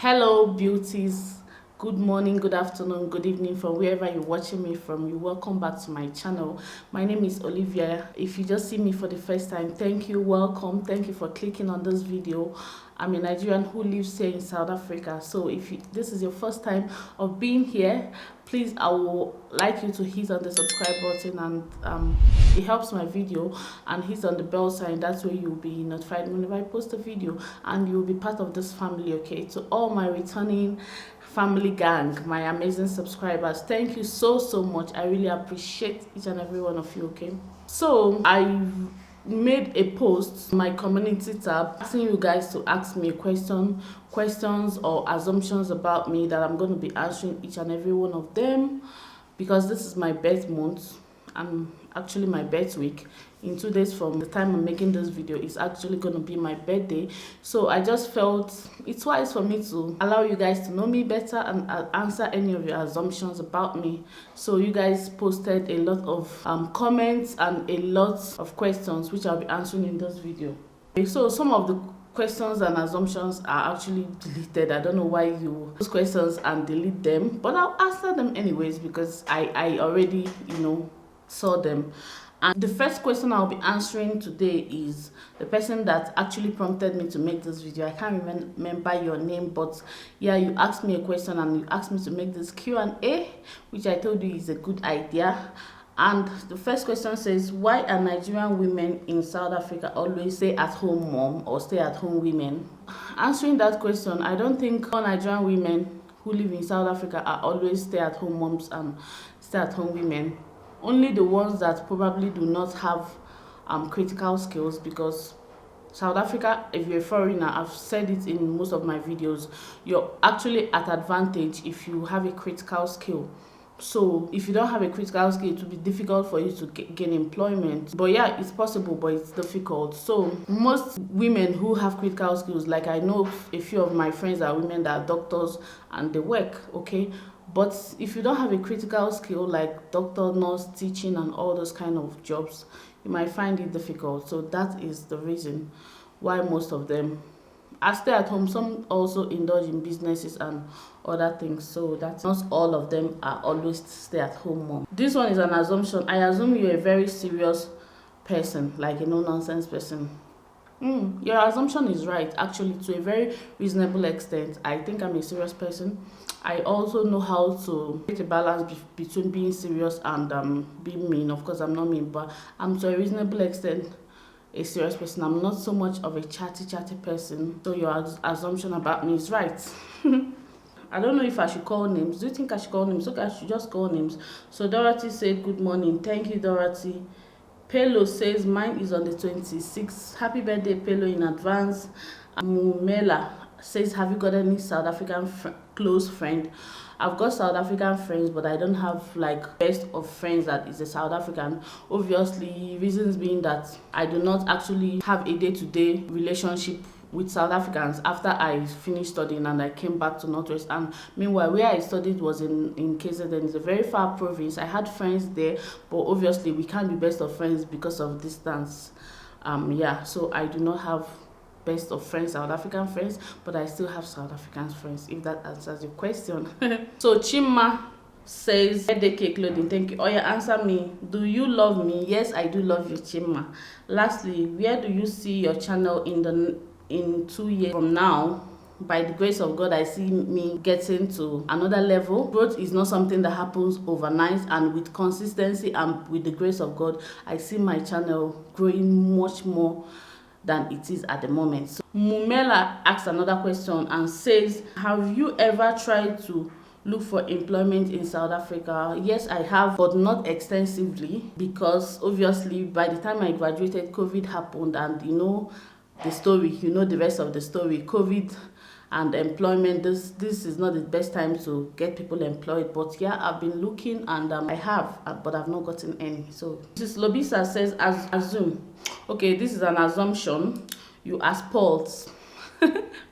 Hello beauties, good morning, good afternoon, good evening from wherever you're watching me from. You welcome back to my channel. My name is Olivia. If you just see me for the first time, thank you, welcome, thank you for clicking on this video. I'm a Nigerian who lives here in South Africa. So if this is your first time of being here, please, I would like you to hit on the subscribe button, and it helps my video, and hit on the bell sign. That way you'll be notified whenever I post a video, and you'll be part of this family. Okay, to all my returning family gang, my amazing subscribers, thank you so much. I really appreciate each and every one of you. Okay, so I made a post on my community tab asking you guys to ask me questions or assumptions about me that I'm going to be answering each and every one of them, because this is my birth month and actually my birth week. In 2 days from the time I'm making this video, it's actually going to be my birthday. So I just felt it's wise for me to allow you guys to know me better and answer any of your assumptions about me. So you guys posted a lot of comments and a lot of questions, which I'll be answering in this video. So some of the questions and assumptions are actually deleted. I don't know why you post questions and delete them, but I'll answer them anyways because I already saw them. And the first question I'll be answering today is the person that actually prompted me to make this video. I can't remember your name, but yeah, you asked me a question and you asked me to make this Q&A, which I told you is a good idea. And the first question says, why are Nigerian women in South Africa always stay-at-home mom or stay-at-home women? Answering that question, I don't think all Nigerian women who live in South Africa are always stay-at-home moms and stay-at-home women. Only the ones that probably do not have critical skills, because South Africa, if you're a foreigner, I've said it in most of my videos, you're actually at advantage if you have a critical skill. So if you don't have a critical skill, it will be difficult for you to gain employment. But yeah, it's possible, but it's difficult. So most women who have critical skills, like I know a few of my friends are women that are doctors and they work, okay? But if you don't have a critical skill like doctor, nurse, teaching and all those kind of jobs, you might find it difficult. So that is the reason why most of them are stay at home. Some also indulge in businesses and other things, so that not all of them are always stay at home mom. This one is an assumption. I assume you're a very serious person, like a no nonsense person. Your assumption is right, actually, to a very reasonable extent. I think I'm a serious person. I also know how to create a balance between being serious and being mean. Of course, I'm not mean, but I'm to a reasonable extent a serious person. I'm not so much of a chatty person. So your assumption about me is right. I don't know if I should call names. Do you think I should call names? Okay, I should just call names. So Dorothy said, good morning. Thank you, Dorothy. Pelo says, mine is on the 26th. Happy birthday, Pelo, in advance. Mumela says, have you got any South African close friend? I've got South African friends, but I don't have like best of friends that is a South African. Obviously, reasons being that I do not actually have a day-to-day relationship with South Africans after I finished studying and I came back to Northwest. And meanwhile, where I studied was in KZN. It's a very far province. I had friends there, but obviously we can't be best of friends because of distance. Yeah, so I do not have best of friends, South African friends, but I still have South African friends, if that answers your question. So Chima says, birthday cake loading, thank you. Oh yeah, answer me. Do you love me? Yes, I do love you, Chima. Lastly, where do you see your channel in 2 years from now? By the grace of God, I see me getting to another level. Growth is not something that happens overnight, and with consistency and with the grace of God, I see my channel growing much more than it is at the moment. So Mumela asks another question and says, have you ever tried to look for employment in South Africa? Yes, I have, but not extensively, because obviously by the time I graduated, COVID happened, and you know the story, you know the rest of the story. COVID and employment, this is not the best time to get people employed. But yeah, I've been looking, and I have, but I've not gotten any. So Mrs. Lobisa says, assume. Okay, this is an assumption. You are spoiled.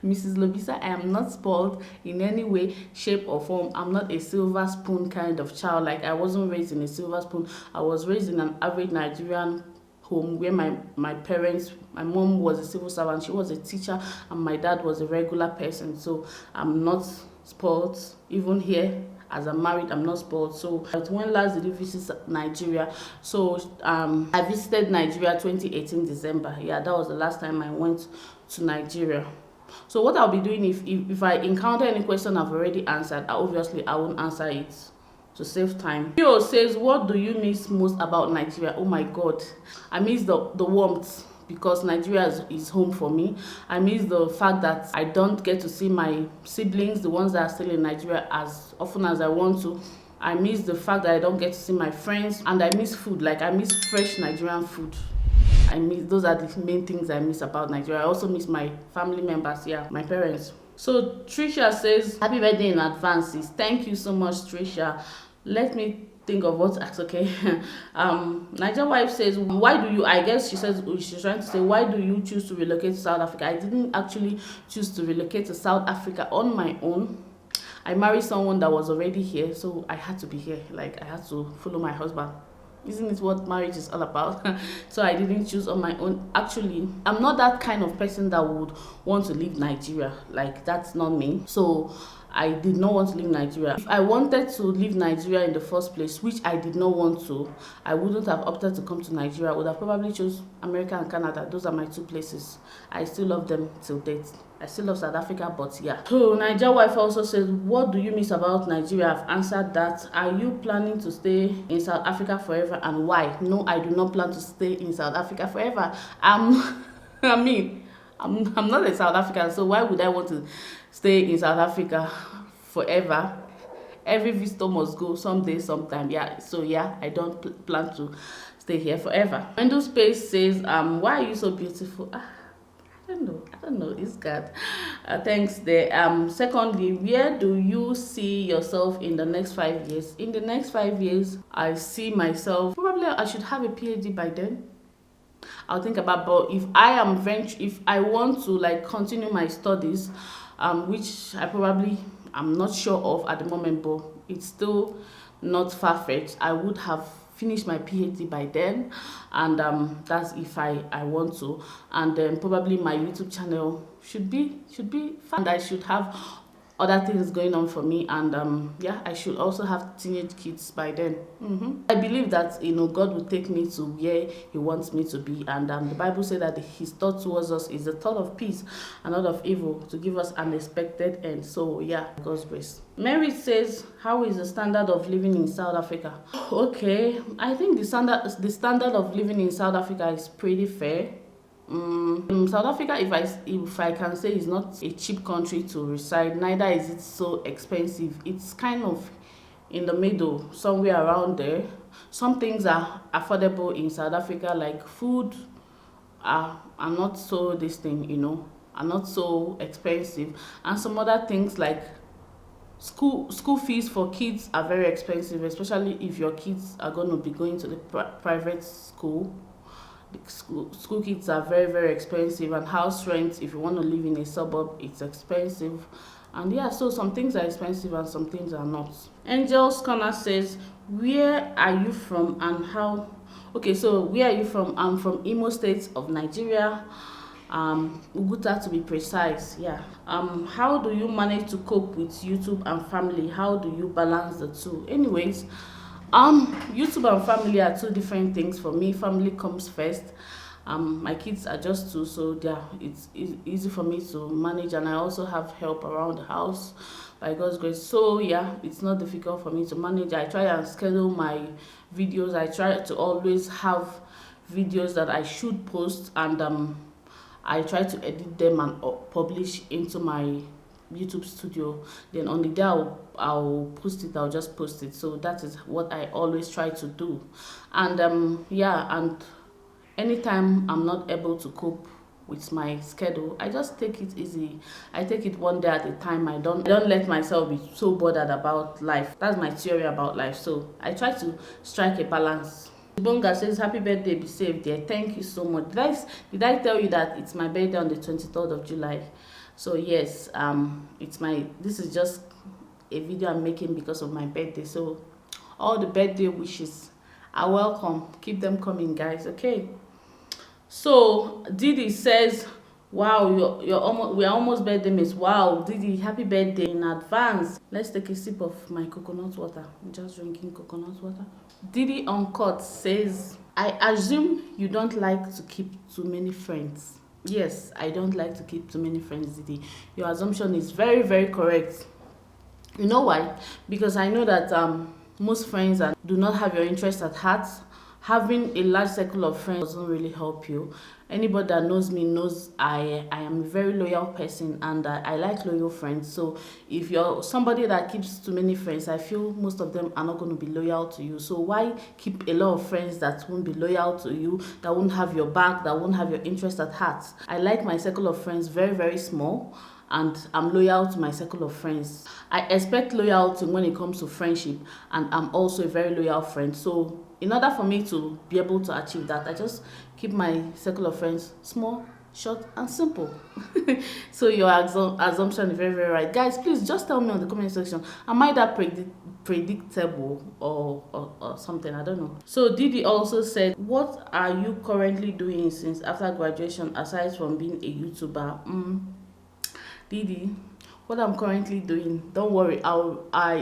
Mrs. Lobisa, I am not spoiled in any way, shape or form. I'm not a silver spoon kind of child. Like, I wasn't raised in a silver spoon. I was raised in an average Nigerian home where my parents, my mom was a civil servant, she was a teacher, and my dad was a regular person. So I'm not spoiled. Even here, as I'm married, I'm not spoiled. So when last did you visit Nigeria? So I visited Nigeria 2018 December. Yeah, that was the last time I went to Nigeria. So what I'll be doing, if I encounter any question I've already answered, obviously I won't answer it to save time. Theo says, what do you miss most about Nigeria? Oh my god, I miss the warmth, because Nigeria is home for me. I miss the fact that I don't get to see my siblings, the ones that are still in Nigeria, as often as I want to. I miss the fact that I don't get to see my friends, and I miss food. Like, I miss fresh Nigerian food. Those are the main things I miss about Nigeria. I also miss my family members, yeah, my parents. So Trisha says, happy birthday in advance. Thank you so much, Trisha. Let me think of what that's okay. Naija wife says, why do you, I guess she says, she's trying to say, why do you choose to relocate to South Africa? I didn't actually choose to relocate to South Africa on my own. I married someone that was already here, so I had to be here. Like, I had to follow my husband. Isn't it what marriage is all about? So I didn't choose on my own. Actually, I'm not that kind of person that would want to leave Nigeria. Like, that's not me. So I did not want to leave Nigeria. If I wanted to leave Nigeria in the first place, which I did not want to, I wouldn't have opted to come to Nigeria. I would have probably chose America and Canada. Those are my two places. I still love them till date. I still love South Africa, but yeah. So Naija wife also says, what do you miss about Nigeria? I've answered that. Are you planning to stay in South Africa forever, and why? No, I do not plan to stay in South Africa forever. I'm not a South African, so why would I want to stay in South Africa forever? Every visitor must go someday, sometime. Yeah, so yeah, I don't plan to stay here forever. Window Space says, why are you so beautiful? I don't know, it's God. Thanks there. Secondly, where do you see yourself in the next 5 years? In the next 5 years, I see myself, probably I should have a PhD by then. I'll think about, but if I want to like continue my studies, which I'm not sure of at the moment, but it's still not far-fetched, I would have finished my PhD by then, and that's if I want to. And then probably my YouTube channel should be fun, and I should have other things going on for me, and yeah, I should also have teenage kids by then. I believe that God will take me to where he wants me to be, and the Bible says that his thought towards us is the thought of peace and not of evil, to give us an expected end. So yeah, God's grace. Mary says, how is the standard of living in South Africa? Okay, I think the standard of living in South Africa is pretty fair. South Africa, if I can say, is not a cheap country to reside, neither is it so expensive. It's kind of in the middle, somewhere around there. Some things are affordable in South Africa, like food are not so are not so expensive, and some other things like school fees for kids are very expensive, especially if your kids are going to be going to the private school. School kids are very, very expensive, and house rent, if you want to live in a suburb, it's expensive. And yeah, so some things are expensive and some things are not. Angel's Corner says, where are you from and how? Okay, so where are you from? I'm from Imo State of Nigeria, Uguta to be precise. Yeah. How do you manage to cope with YouTube and family? How do you balance the two? Anyways, YouTube and family are two different things for me. Family comes first. My kids are just two, so it's easy for me to manage, and I also have help around the house by God's grace. So yeah, it's not difficult for me to manage. I try and schedule my videos. I try to always have videos that I should post, and I try to edit them and publish into my YouTube studio. Then on the day I'll post it, I'll just post it. So that is what I always try to do. And yeah, and anytime I'm not able to cope with my schedule, I just take it easy. I take it one day at a time. I don't let myself be so bothered about life. That's my theory about life. So I try to strike a balance. Bonga says, happy birthday, be safe, dear. Thank you so much. Did I tell you that it's my birthday on the 23rd of July? So yes, this is just a video I'm making because of my birthday. So all the birthday wishes are welcome. Keep them coming, guys. Okay. So Didi says, wow, we're almost birthday mates. Wow, Didi, happy birthday in advance. Let's take a sip of my coconut water. I'm just drinking coconut water. Didi Uncut says, I assume you don't like to keep too many friends. Yes, I don't like to keep too many friends, Didi. Your assumption is very, very correct. You know why? Because I know that most friends do not have your interest at heart. Having a large circle of friends doesn't really help you. Anybody that knows me knows I am a very loyal person, and I like loyal friends. So if you're somebody that keeps too many friends, I feel most of them are not going to be loyal to you. So why keep a lot of friends that won't be loyal to you, that won't have your back, that won't have your interest at heart? I like my circle of friends very, very small, and I'm loyal to my circle of friends. I expect loyalty when it comes to friendship, and I'm also a very loyal friend. So in order for me to be able to achieve that, I just keep my circle of friends small, short, and simple. So your assumption is very, very right. Guys, please just tell me on the comment section, am I that predictable or something? I don't know. So Didi also said, what are you currently doing since after graduation aside from being a YouTuber? Didi, what I'm currently doing, don't worry,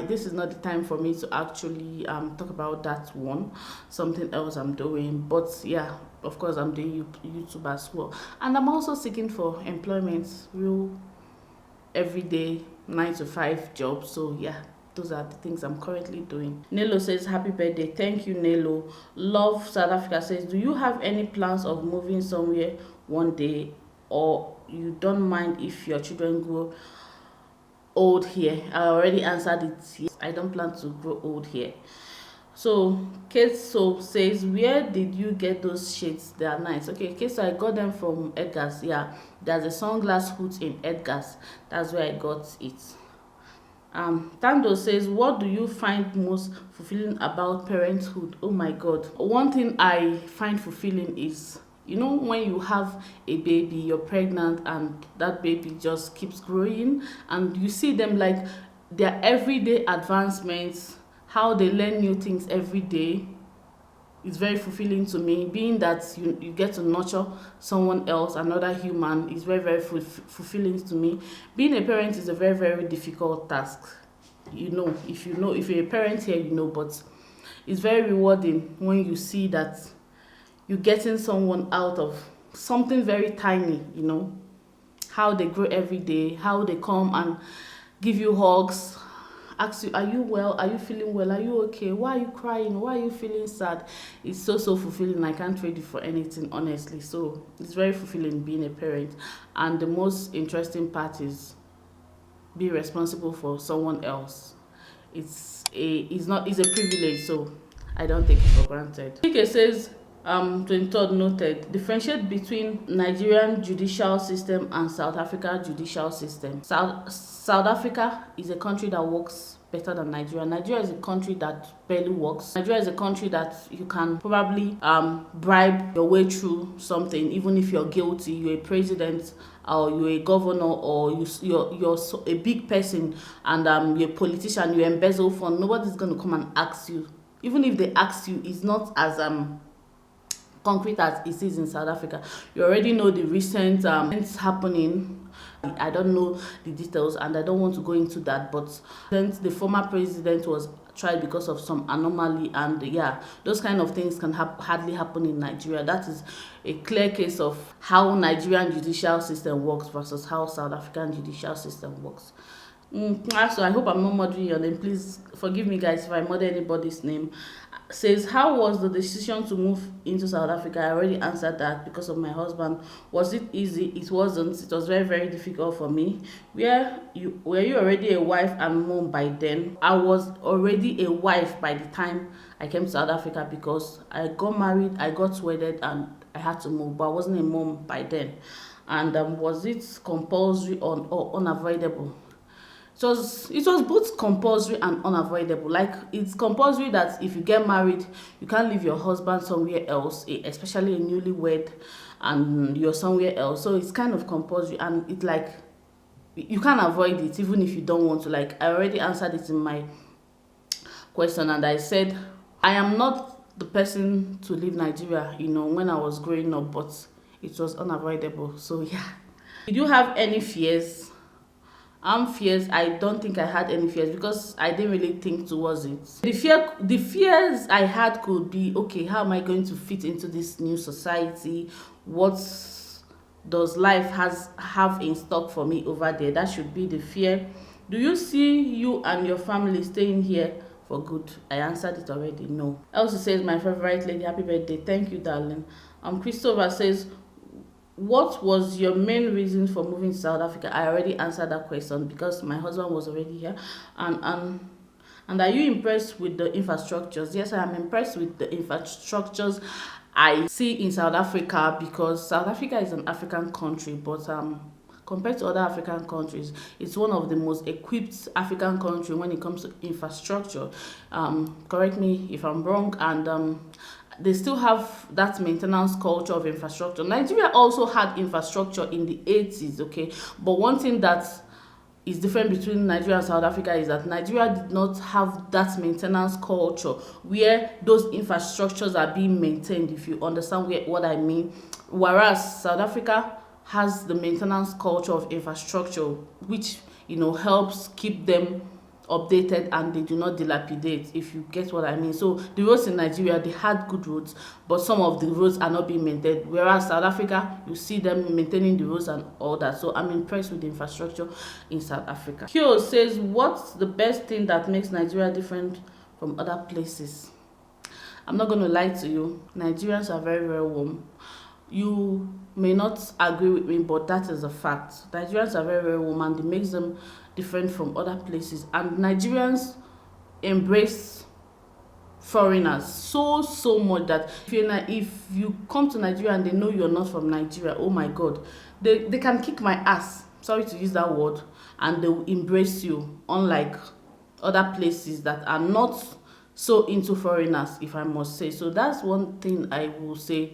this is not the time for me to actually talk about that one. Something else I'm doing, but yeah, of course I'm doing YouTube as well, and I'm also seeking for employment, real everyday 9 to 5 job. So yeah, those are the things I'm currently doing. Nelo says, happy birthday. Thank you, Nelo. Love South Africa says, do you have any plans of moving somewhere one day, or you don't mind if your children grow old here? I already answered it. Yes, I don't plan to grow old here. So Kate So says, where did you get those shades? They are nice. Okay, Kate, so I got them from Edgar's. Yeah, there's a sunglass hood in Edgar's. That's where I got it. Tando says, what do you find most fulfilling about parenthood? Oh my god, one thing I find fulfilling is, you know, when you have a baby, you're pregnant, and that baby just keeps growing, and you see them like their everyday advancements, how they learn new things every day. It's very fulfilling to me, being that you get to nurture someone else, another human, is very, very fulfilling to me. Being a parent is a very, very difficult task. You know, if you're a parent here, you know, but it's very rewarding when you see that you're getting someone out of something very tiny, you know, how they grow every day, how they come and give you hugs, ask you, are you well, are you feeling well, are you okay, why are you crying, why are you feeling sad? It's so fulfilling. I can't trade it for anything, honestly. So it's very fulfilling being a parent, and the most interesting part is be responsible for someone else. It's a privilege, so I don't take it for granted. Chike says, 23rd noted, differentiate between Nigerian judicial system and South Africa judicial system. South Africa is a country that works better than Nigeria. Nigeria is a country that barely works. Nigeria is a country that you can probably bribe your way through something, even if you're guilty, you're a president, or you're a governor, or you're a big person, and you're a politician, you embezzle funds. Nobody's going to come and ask you. Even if they ask you, it's not as concrete as it is in South Africa. You already know the recent events happening. I don't know the details, and I don't want to go into that, but since the former president was tried because of some anomaly, and yeah, those kind of things can hardly happen in Nigeria. That is a clear case of how Nigerian judicial system works versus how South African judicial system works. So I hope I'm not murdering your name. Please forgive me, guys, if I murder anybody's name. Says, how was the decision to move into South Africa? I already answered that, because of my husband. Was it easy? It wasn't. It was very, very difficult for me. Were you already a wife and mom by then? I was already a wife by the time I came to South Africa, because I got married, I got wedded, and I had to move, but I wasn't a mom by then. And was it compulsory or unavoidable? It was both compulsory and unavoidable. Like, it's compulsory that if you get married, you can't leave your husband somewhere else, especially a newlywed, and you're somewhere else. So it's kind of compulsory, and it's like you can't avoid it even if you don't want to. Like, I already answered it in my question, and I said I am not the person to leave Nigeria, you know, when I was growing up, but it was unavoidable. So yeah. Did you have any fears? Fears, I don't think I had any fears because I didn't really think towards it. The fears I had could be, okay, how am I going to fit into this new society? What does life have in stock for me over there? That should be the fear. Do you see you and your family staying here for good? I answered it already, no. Elsie says, my favorite lady, happy birthday. Thank you, darling. Christopher says, what was your main reason for moving to South Africa? I already answered that question because my husband was already here. And are you impressed with the infrastructures? Yes, I am impressed with the infrastructures I see in South Africa, because South Africa is an African country, but compared to other African countries, it's one of the most equipped African country when it comes to infrastructure. Correct me if I'm wrong. And they still have that maintenance culture of infrastructure. Nigeria also had infrastructure in the 80s, okay? But one thing that is different between Nigeria and South Africa is that Nigeria did not have that maintenance culture where those infrastructures are being maintained, if you understand what I mean. Whereas South Africa has the maintenance culture of infrastructure, which, you know, helps keep them updated and they do not dilapidate, if you get what I mean. So the roads in Nigeria, they had good roads, but some of the roads are not being maintained, whereas South Africa, you see them maintaining the roads and all that. So I'm impressed with the infrastructure in South Africa. Kyo says, what's the best thing that makes Nigeria different from other places? I'm not going to lie to you, Nigerians are very, very warm. You may not agree with me, but that is a fact. Nigerians are very, very warm, and it makes them different from other places. And Nigerians embrace foreigners so much that if you come to Nigeria and they know you're not from Nigeria, oh my God, they can kick my ass, sorry to use that word, and they will embrace you, unlike other places that are not so into foreigners, if I must say. So that's one thing I will say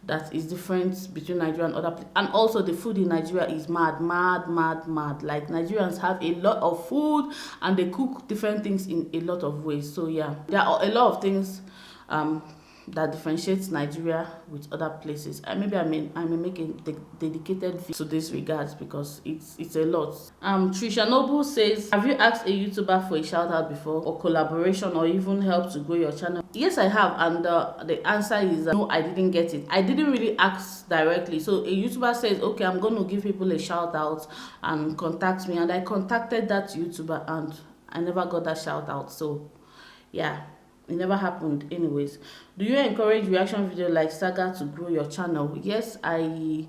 that is different between Nigeria and other places. And also the food in Nigeria is mad. Like, Nigerians have a lot of food and they cook different things in a lot of ways. So yeah, there are a lot of things that differentiates Nigeria with other places. Maybe I may make a dedicated video to this regards, because it's a lot. Trisha Noble says, have you asked a YouTuber for a shout out before, or collaboration, or even help to grow your channel? Yes, I have, and the answer is no, I didn't get it. I didn't really ask directly. So a YouTuber says, okay, I'm going to give people a shout out, and contact me, and I contacted that YouTuber and I never got that shout out. So yeah, it never happened anyways. Do you encourage reaction video like Saga to grow your channel? Yes, I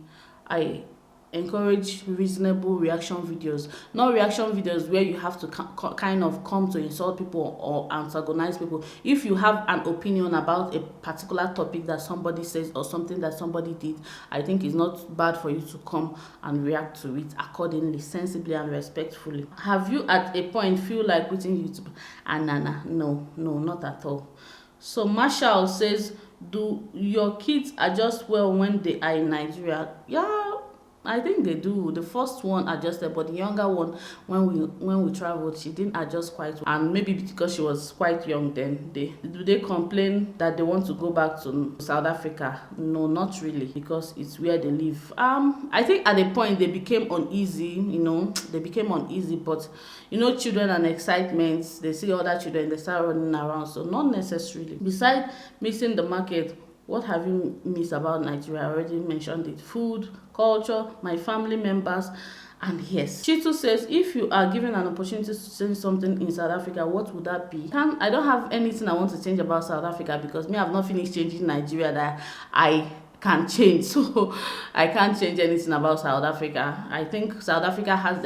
encourage reasonable reaction videos, not reaction videos where you have to kind of come to insult people or antagonize people. If you have an opinion about a particular topic that somebody says or something that somebody did, I think it's not bad for you to come and react to it accordingly, sensibly and respectfully. Have you at a point feel like quitting YouTube? No, not at all. So Marshall says, do your kids adjust well when they are in Nigeria? Yeah, I think they do. The first one adjusted, but the younger one, when we traveled, she didn't adjust quite well. And maybe because she was quite young then. Do they complain that they want to go back to South Africa? No, not really, because it's where they live. I think at a point they became uneasy, but children and excitement, they see other children, they start running around, so not necessarily. Besides missing the market, what have you missed about Nigeria? I already mentioned it. Food, culture, my family members, and yes. Chitu says, if you are given an opportunity to change something in South Africa, what would that be? I don't have anything I want to change about South Africa, because me, I've not finished changing Nigeria that I can change. So I can't change anything about South Africa. I think South Africa have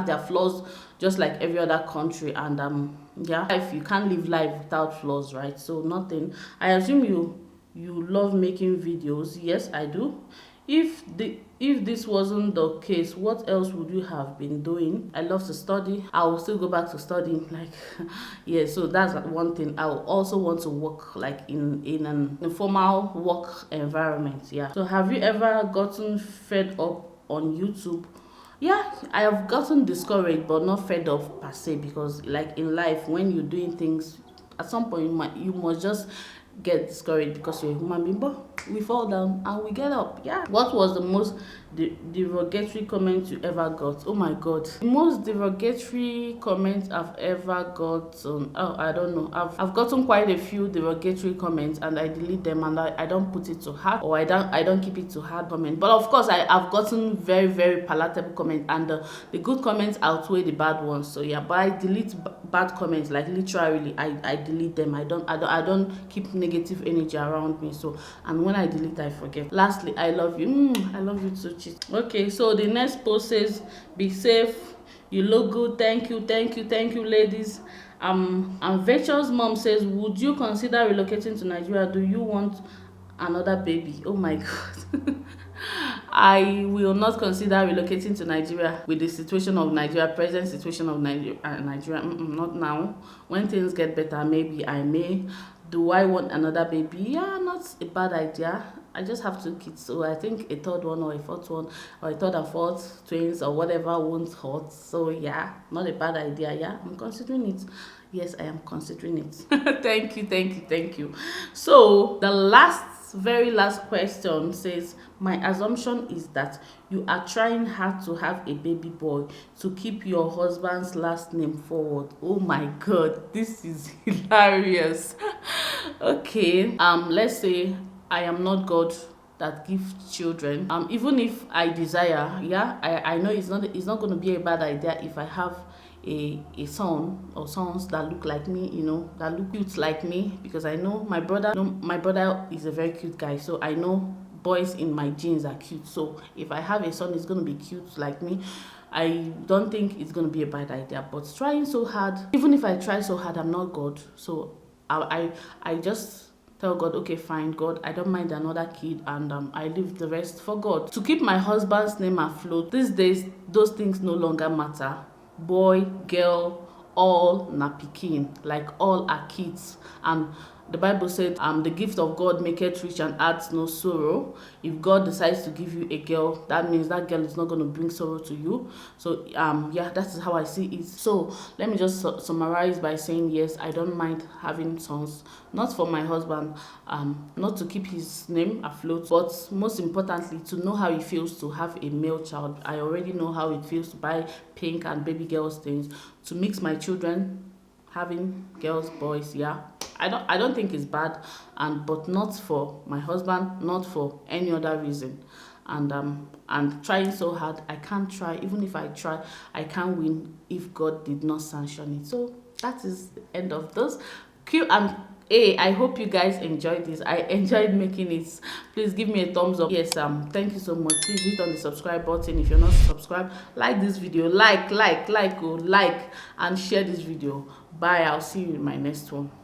their flaws just like every other country, and yeah, if you can't live life without flaws, right? So nothing. I assume you love making videos. Yes, I do. If this wasn't the case, what else would you have been doing? I love to study. I will still go back to studying, like yeah. So that's one thing. I will also want to work like in an informal work environment. Yeah. So have you ever gotten fed up on YouTube? Yeah, I have gotten discouraged, but not fed up per se, because like in life, when you're doing things, at some point you must just get discouraged because you're a human being, but we fall down and we get up. Yeah. What was the most derogatory comment you ever got? Oh my god, the most derogatory comment I've ever gotten, oh, I don't know, I've gotten quite a few derogatory comments and I delete them, and I don't put it to heart, or I don't keep it to heart comment. But of course I've gotten very, very palatable comments, and the good comments outweigh the bad ones. So yeah, but I delete bad comments, like literally I delete them. I don't keep negative energy around me. So, and when I delete, I forget. Lastly, I love you. I love you too, cheat. Okay, so the next post says, be safe, you look good, thank you, ladies. And Virtuous mom says, would you consider relocating to Nigeria? Do you want another baby? Oh my god. I will not consider relocating to Nigeria with the situation of Nigeria, present situation of Nigeria. Not now. When things get better, maybe I may. Do I want another baby? Yeah, not a bad idea. I just have 2 kids, so I think a third one or a fourth one, or a third and fourth twins or whatever won't hurt. So yeah, not a bad idea. Yeah, I'm considering it. Yes, I am considering it. Thank you. So the very last question says, my assumption is that you are trying hard to have a baby boy to keep your husband's last name forward. Oh my god, this is hilarious. Okay, let's say I am not God that gives children. Even if I desire, yeah, I know it's not going to be a bad idea if I have a son or sons that look like me, that look cute like me, because I know my brother is a very cute guy, so I know boys in my genes are cute. So if I have a son, it's going to be cute like me. I don't think it's going to be a bad idea. But trying so hard, even if I try so hard, I'm not God. So I just tell God, okay, fine, God, I don't mind another kid, and I leave the rest for God. To keep my husband's name afloat, these days, those things no longer matter. Boy, girl, all na pikin, like all are kids. And the Bible said, the gift of God maketh rich and adds no sorrow. If God decides to give you a girl, that means that girl is not going to bring sorrow to you. So yeah, that is how I see it. So let me just summarize by saying, yes, I don't mind having sons, not for my husband, not to keep his name afloat, but most importantly, to know how it feels to have a male child. I already know how it feels to buy pink and baby girls things, to mix my children, having girls, boys. Yeah, I don't think it's bad, but not for my husband, not for any other reason. And trying so hard, I can't try. Even if I try, I can't win if God did not sanction it. So that is the end of this Q&A. I hope you guys enjoyed this. I enjoyed making it. Please give me a thumbs up. Yes, thank you so much. Please hit on the subscribe button if you're not subscribed. Like this video, like and share this video. Bye. I'll see you in my next one.